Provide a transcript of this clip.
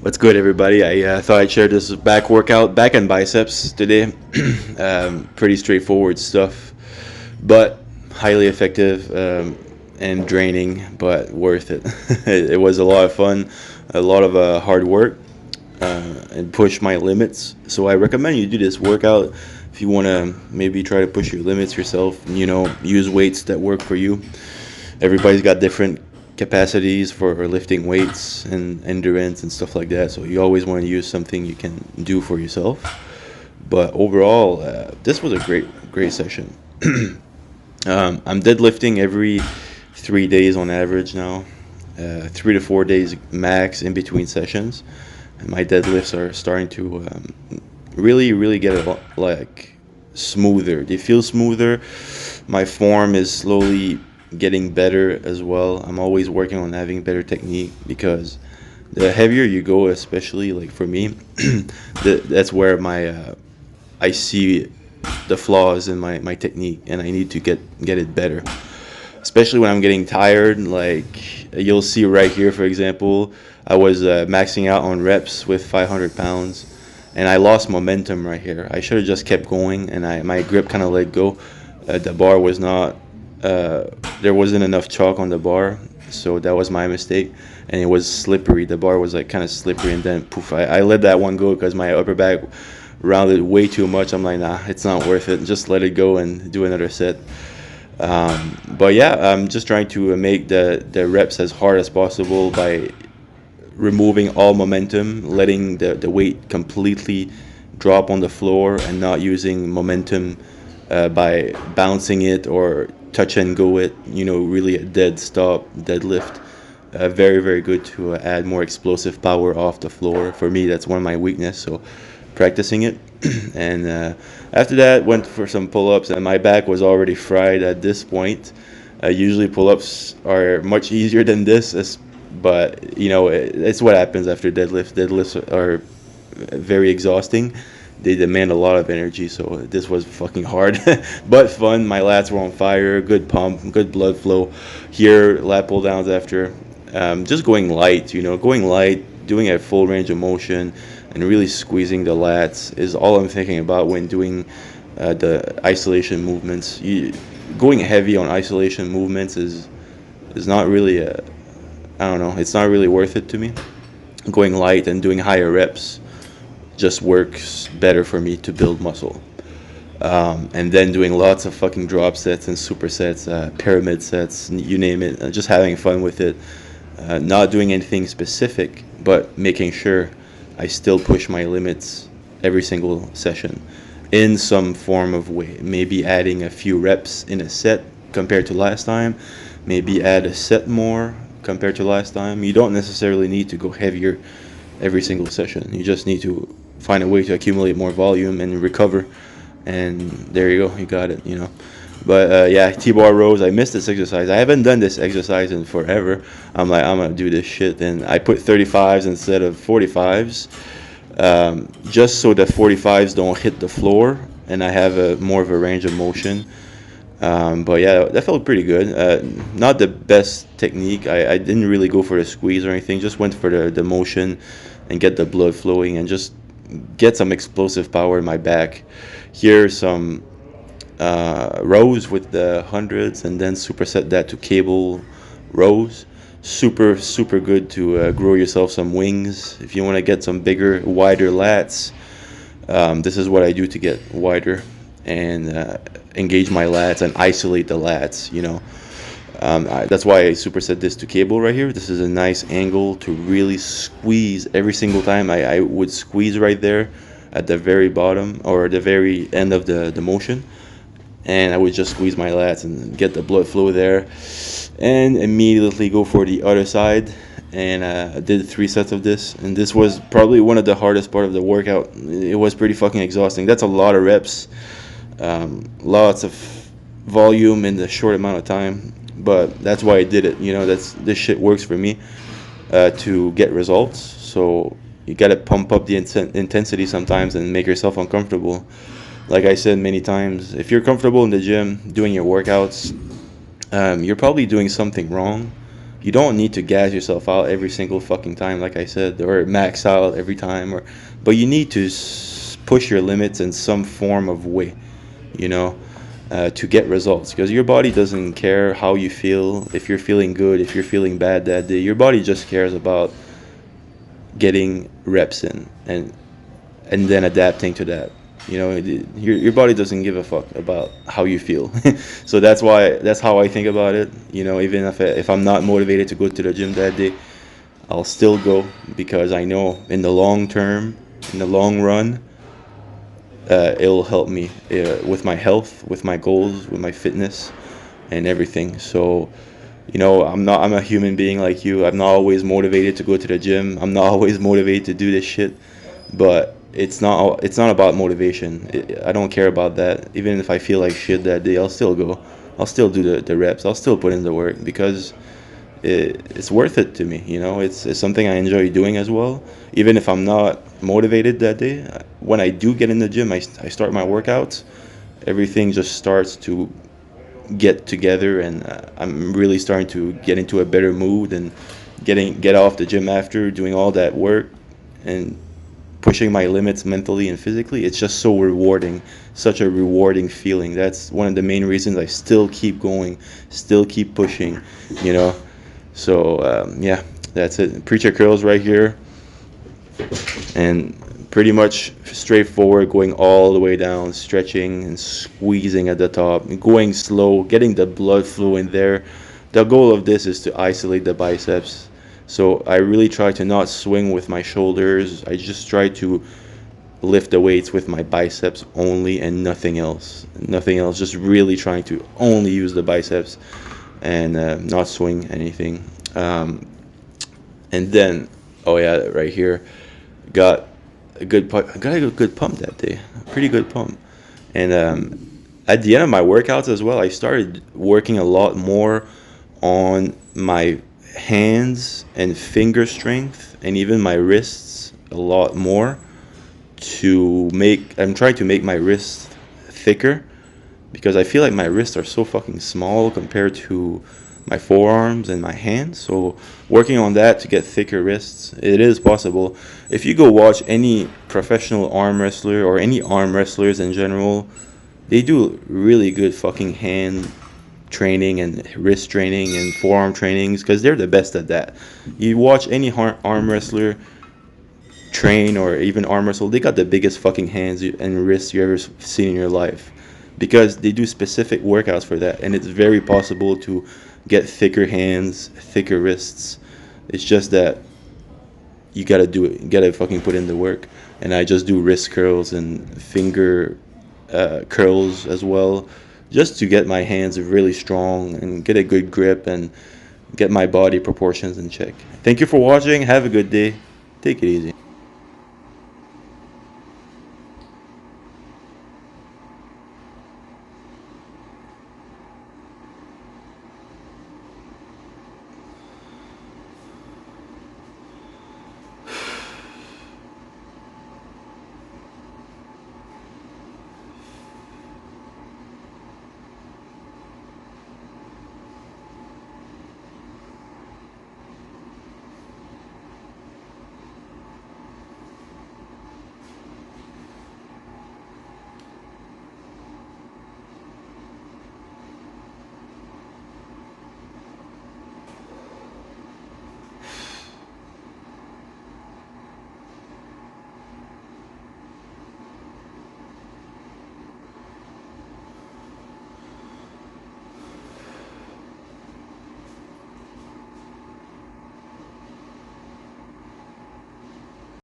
What's good, everybody? I thought I'd share this back and biceps today. Pretty straightforward stuff, but highly effective and draining, but worth it. It was a lot of fun, a lot of hard work, and push my limits. So I recommend you do this workout if you want to maybe try to push your limits yourself. Use weights that work for you. Everybody's got different capacities for lifting weights and endurance and stuff like that. So you always want to use something you can do for yourself. But overall, this was a great session. I'm deadlifting every 3 days on average now, 3 to 4 days max in between sessions. And my deadlifts are starting to really get like smoother. They feel smoother. My form is slowly getting better as well. I'm always working on having better technique because the heavier you go, especially like for me, that's where I see the flaws in my technique, and I need to get it better. Especially when I'm getting tired, like you'll see right here, for example, I was maxing out on reps with 500 pounds, and I lost momentum right here. I should have just kept going, and my grip kind of let go. The bar was not there wasn't enough chalk on the bar, so that was my mistake, and it was slippery. The bar was like kind of slippery, and then poof, I let that one go because my upper back rounded way too much. I'm like, nah, it's not worth it. Just let it go and do another set. But yeah, I'm just trying to make the reps as hard as possible by removing all momentum, letting the weight completely drop on the floor, and not using momentum by bouncing it or touch and go it, really a dead stop deadlift. Very good to add more explosive power off the floor. For me, that's one of my weakness, so practicing it. And after that, went for some pull-ups, and my back was already fried at this point. Usually pull-ups are much easier than this, but it's what happens after deadlifts. Deadlifts are very exhausting. They demand a lot of energy, so this was fucking hard, but fun. My lats were on fire, good pump, good blood flow. Here, lat pull-downs after, just going light, doing a full range of motion, and really squeezing the lats is all I'm thinking about when doing the isolation movements. Going heavy on isolation movements is not really I don't know, it's not really worth it to me. Going light and doing higher reps just works better for me to build muscle. And then doing lots of fucking drop sets and supersets, pyramid sets, you name it, just having fun with it. Not doing anything specific, but making sure I still push my limits every single session in some form of way. Maybe adding a few reps in a set compared to last time. Maybe add a set more compared to last time. You don't necessarily need to go heavier every single session. You just need to find a way to accumulate more volume and recover, and there you go, you got it. But yeah, T-bar rows, I missed this exercise. I haven't done this exercise in forever. I'm like, I'm gonna do this shit, and I put 35s instead of 45s, just so that 45s don't hit the floor and I have more of a range of motion. But yeah, that felt pretty good. Not the best technique. I didn't really go for the squeeze or anything, just went for the motion and get the blood flowing and just get some explosive power in my back. Here, some rows with the hundreds, and then superset that to cable rows. Super good to grow yourself some wings. If you want to get some bigger, wider lats, this is what I do to get wider and engage my lats and isolate the lats. That's why I superset this to cable right here. This is a nice angle to really squeeze every single time. I would squeeze right there at the very bottom or the very end of the motion, and I would just squeeze my lats and get the blood flow there, and immediately go for the other side. And I did 3 sets of this, and this was probably one of the hardest part of the workout. It was pretty fucking exhausting. That's a lot of reps, lots of volume in the short amount of time, but that's why I did it. This shit works for me to get results. So you gotta pump up the intensity sometimes and make yourself uncomfortable. Like I said many times, if you're comfortable in the gym doing your workouts, you're probably doing something wrong. You don't need to gas yourself out every single fucking time, like I said, or max out every time, but you need to push your limits in some form of way, you know, to get results. Because your body doesn't care how you feel, if you're feeling good, if you're feeling bad that day. Your body just cares about getting reps in, and then adapting to that. You know, your body doesn't give a fuck about how you feel. So that's how I think about it. You know, even if I'm not motivated to go to the gym that day, I'll still go, because I know in the long term, in the long run, it'll help me with my health, with my goals, with my fitness, and everything. So, you know, I'm a human being like you. I'm not always motivated to go to the gym. I'm not always motivated to do this shit. But it's not about motivation. I don't care about that. Even if I feel like shit that day, I'll still go. I'll still do the reps. I'll still put in the work, because it's worth it to me. You know, it's something I enjoy doing as well. Even if I'm not motivated that day, when I do get in the gym, I start my workouts. Everything just starts to get together, and I'm really starting to get into a better mood, and get off the gym after doing all that work and pushing my limits mentally and physically. It's just so rewarding, such a rewarding feeling. That's one of the main reasons I still keep going, still keep pushing, you know. So yeah, that's it. Preacher curls right here, and pretty much straightforward, going all the way down, stretching and squeezing at the top, going slow, getting the blood flow in there. The goal of this is to isolate the biceps. So I really try to not swing with my shoulders. I just try to lift the weights with my biceps only, and nothing else. Nothing else. Just really trying to only use the biceps, and not swing anything. And then, oh yeah, right here, got a good pump that day. A pretty good pump. And at the end of my workouts as well, I started working a lot more on my hands and finger strength, and even my wrists a lot more. I'm trying to make my wrists thicker, because I feel like my wrists are so fucking small compared to my forearms and my hands. So working on that to get thicker wrists, it is possible. If you go watch any professional arm wrestler, or any arm wrestlers in general, they do really good fucking hand training and wrist training and forearm trainings, because they're the best at that. You watch any arm wrestler train, or even arm wrestle, they got the biggest fucking hands and wrists you ever seen in your life, because they do specific workouts for that. And it's very possible to get thicker hands, thicker wrists. It's just that you gotta do it. You gotta fucking put in the work. And I just do wrist curls and finger curls as well, just to get my hands really strong and get a good grip and get my body proportions in check. Thank you for watching. Have a good day. Take it easy.